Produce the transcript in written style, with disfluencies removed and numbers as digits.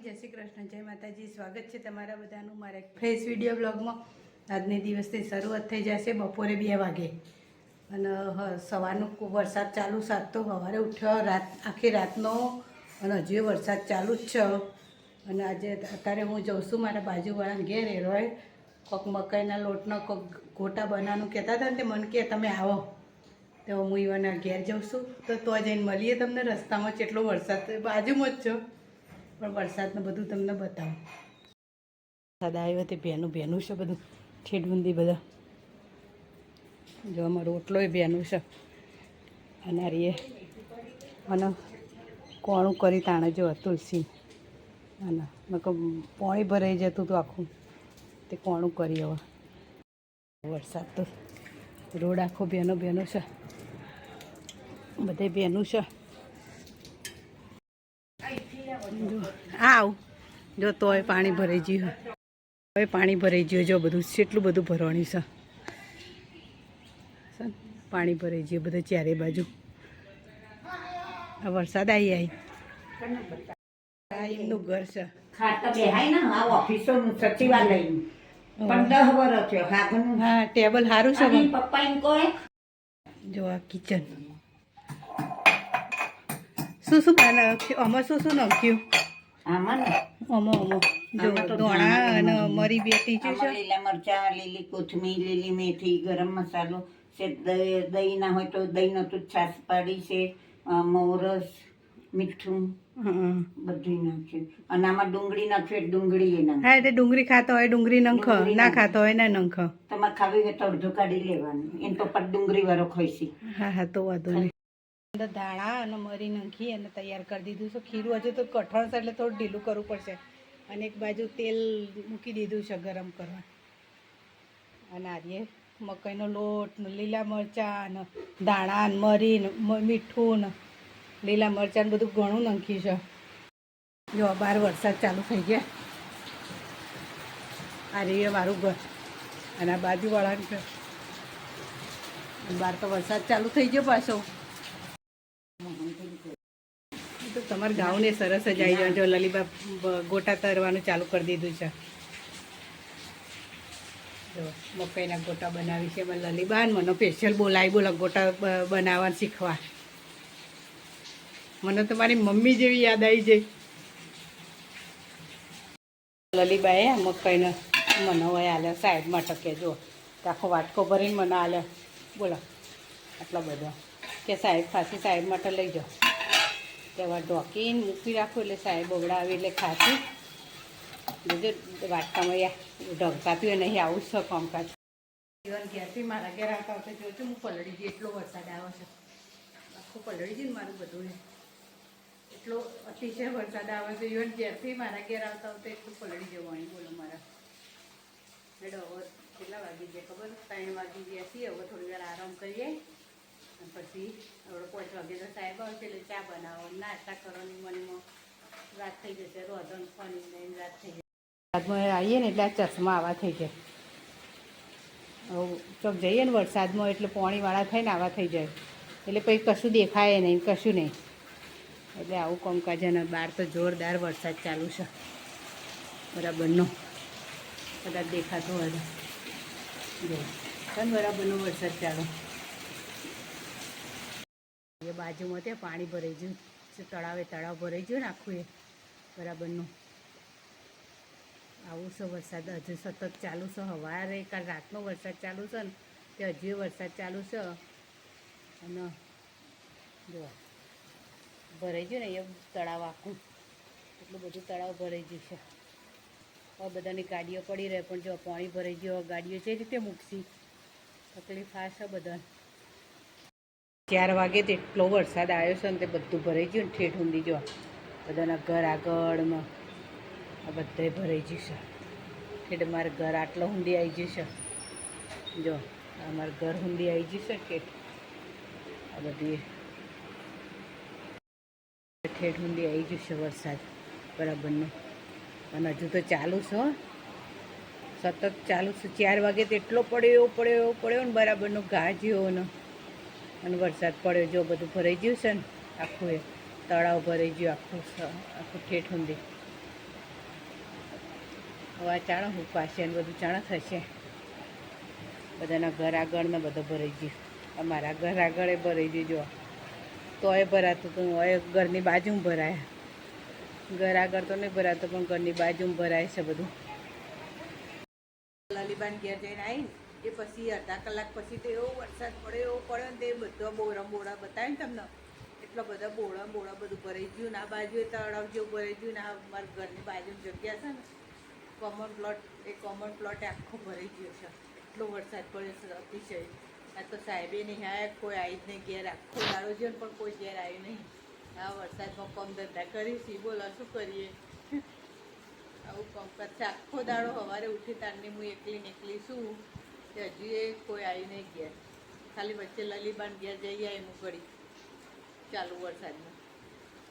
જય શ્રી કૃષ્ણ, જય માતાજી. સ્વાગત છે તમારા બધાનું મારા એક ફ્રેશ વિડીયો બ્લોગમાં. આજની દિવસની શરૂઆત થઈ જશે બપોરે 2 વાગે અને સવારનો વરસાદ ચાલુ સાત તો સવારે ઉઠ્યો આખી રાતનો અને હજુ વરસાદ ચાલુ જ છે. અને આજે અત્યારે હું જઉં છું મારા બાજુવાળાને ઘેર એરોય કોઈક મકાઈના લોટનો કોઈક ગોટા બનાવવાનું કહેતા હતા ને તે મને કે તમે આવો તો હું એવાના ઘેર જાઉં છું. તો જઈને મળીએ તમને રસ્તામાં. કેટલો વરસાદ બાજુમાં જ છો પણ વરસાદનું બધું તમને બતાવું. વરસાદ આવ્યો તે ભેનું છે બધું ઠેડબુંદી બધા. જો અમારો રોટલોય ભેનું છે અનારીએ અને કોણું કરી તાણે જો તુલસી અને મેં કહું પાણી ભરાઈ જતું હતું આખું તે કોણું કરી. હવે વરસાદ તો રોડ આખો ભેનો છે, બધે ભેનું છે. જો આવ જો તોય પાણી ભરાઈ ગયું. હવે પાણી ભરાઈ ગયું. જો બધું કેટલું બધું ભરવાનું છે. પાણી ભરાઈ ગયું બધે ચારે બાજુ. આ વરસાદ આવી એમનું ઘર છે. હા ટેબલ સારું છે. જો આ કિચન શું બનાવ્યું આમાં શું નાખ્યું? આમાં જો ધોણા અને મરી બેટી છે, લીલા મરચા, લીલી કોથમીર, લીલી મેથી, ગરમ મસાલો છે. દહીં ના હોય તો દહીંનો તો છાશ પાડી છે, મોરસ, મીઠું બધું નાખ્યું. અને આમાં ડુંગળી નાખ્યું. ડુંગળી હા એટલે ડુંગળી ખાતો હોય ડુંગળી નંખ, ના ખાતો હોય ના નંખ. તમારે ખાવી હોય તો અડધું કાઢી લેવાનું. એને તો પણ ડુંગળી વાળો ખાઈ છે. હા તો વાંધો નહીં. અંદર ધાણા અને મરી નાખી અને તૈયાર કરી દીધું છે. ખીરું હજુ તો કઠણ છે એટલે થોડું ઢીલું કરવું પડશે. અને એક બાજુ તેલ મૂકી દીધું છે ગરમ કરવા. અને આજે મકાઈનો લોટ ને લીલા મરચાં ને ધાણા ને મરી ને મીઠું ને લીલા મરચાં બધું ઘણું નાખ્યું છે. જો બહાર વરસાદ ચાલુ થઈ ગયા. આ રીએ મારું ઘર અને આ બાજુવાળાનું ઘર. બહાર તો વરસાદ ચાલુ થઈ ગયો પાછો. તો તમારા ગાઉને સરસ જ આવી જાય. જો લલીબા ગોટા તરવાનું ચાલુ કરી દીધું છે. જો મકાઈના ગોટા બનાવી છે લલીબા. મને સ્પેશિયલ બોલા ગોટા બનાવવાનું શીખવા. મને તો મારી મમ્મી જેવી યાદ આવી જાય. લલીબાએ મકાઈનો મને હોય આલે સાઈડમાં ટકે. જો આખો વાટકો ભરીને મને આલે. બોલો આટલો બધો કે સાહેબ ખાસી સાહેબ માટે લઈ જાઓ. તેવા ઢોકીને મૂકી રાખું એટલે સાહેબ બગડા આવે એટલે ખાસી બીજું વાટકામાં ઢંકાતું હોય નહીં. આવું જ છે કામકાજ. જીવન ઘેરથી મારા ઘેર આવતા આવતા જોજો હું પલળી જઈ. એટલો વરસાદ આવે છે. આખું પલળી જઈને મારું બધું એટલો અતિશય વરસાદ આવે છે. જીવન ઘેરથી મારા ઘેર આવતા આવતા એટલું પલળી જવાની. બોલો મારા હેડો હવે કેટલા વાગી જાય ખબર? 3 વાગી ગયા છીએ. હવે થોડી વાર આરામ કરીએ અને પછી હવે 5 વાગે તો સાહેબ આવશે એટલે ચા બનાવો નાસ્તા કરવાની મનમાં રાત થઈ જશે. રોધન ફોની લઈને રાત થઈ જશે. વરસાદમાં આવીએ ને એટલે આ ચશ્મા આવા થઈ જાય. હવે ચોક જઈએ ને વરસાદમાં એટલે પાણીવાળા થઈને આવા થઈ જાય. એટલે પછી કશું દેખાય નહીં, કશું નહીં. એટલે આવું કામકાજ. અને બહાર તો જોરદાર વરસાદ ચાલુ છે બરાબરનો. કદાચ દેખાતો હોય જો બરાબરનો વરસાદ ચાલુ. એ બાજુમાં ત્યાં પાણી ભરાઈ ગયું. તળાવ ભરાઈ ગયું ને આખું એ બરાબરનું. આવું છે વરસાદ હજુ સતત ચાલુ છે. સવારે કાલ રાતનો વરસાદ ચાલુ છે ને તે હજુ વરસાદ ચાલુ છે. અને જો ભરાઈ ગયું ને એ તળાવ આખું. એટલું બધું તળાવ ભરાઈ ગયું છે. હવે બધાની ગાડીઓ પડી રહે પણ જો પાણી ભરાઈ ગયું. ગાડીઓ જે રીતે મૂકશી તકલીફ આ છે બધા. 4 વાગે તો એટલો વરસાદ આવ્યો છે ને તે બધું ભરાઈ ગયું ને ઠેઠ ઊંધી. જો બધાના ઘર આગળમાં આ બધે ભરાઈ ગયું છે. ઠેઠ મારા ઘર આટલો ઊંધી આવી ગયું છે. જો અમારું ઘર ઊંધી આવી ગયું છે ઠેઠ. આ બધી ઠેઠ ઊંધી આવી ગયું છે વરસાદ બરાબરનો. અને હજુ તો ચાલુ છે, સતત ચાલુ છે. 4 વાગે તો એટલો પડ્યો ને બરાબરનો ગાજ્યો ને. અને વરસાદ પડ્યો. જો બધું ભરાઈ ગયું છે ને આખું. એ તળાવ ભરાઈ ગયું આખું ઠેઠ ઊંધી. હવે આ ચાણો હુકાશે ને બધું ચાણો થશે. બધાના ઘર આગળ ને બધું ભરાઈ ગયું. અમારા ઘર આગળ એ ભરાઈ ગયું. જો તોય ભરાતું હતું, હવે ઘરની બાજુમાં ભરાય. ઘર આગળ તો નહીં ભરાતું, પણ ઘરની બાજુમાં ભરાય છે બધું. લલીબાન ઘેર જઈને આવીને એ પછી અડધા કલાક પછી તો એવો વરસાદ પડ્યો, એવો પડ્યો ને તે બધો બોળા બતાવે ને તમને, એટલા બધા બોળા બધું ભરાઈ ગયું ને આ બાજુ એ તળાવ જેવું ભરાઈ ગયું ને આ મારા ઘરની બાજુની જગ્યા છે ને કોમન પ્લોટ આખો ભરાઈ ગયો છે. એટલો વરસાદ પડ્યો છે અતિશય. આ તો સાહેબે નહીં આવ્યા, કોઈ આવી જ નહીં ઘેર. આખો દાડો છે ને પણ કોઈ ઘેર આવ્યું નહીં. આ વરસાદમાં કામ ધંધા કરી છે, બોલો શું કરીએ. આવું કામકાજ છે આખો દાડો. સવારે ઉઠી તારની હું એકલી શું તે હજુ એ કોઈ આવી નહીં ઘેર. ખાલી વચ્ચે લલીબાન ઘેર જઈ આવી હું ઘડી ચાલુ વરસાદમાં.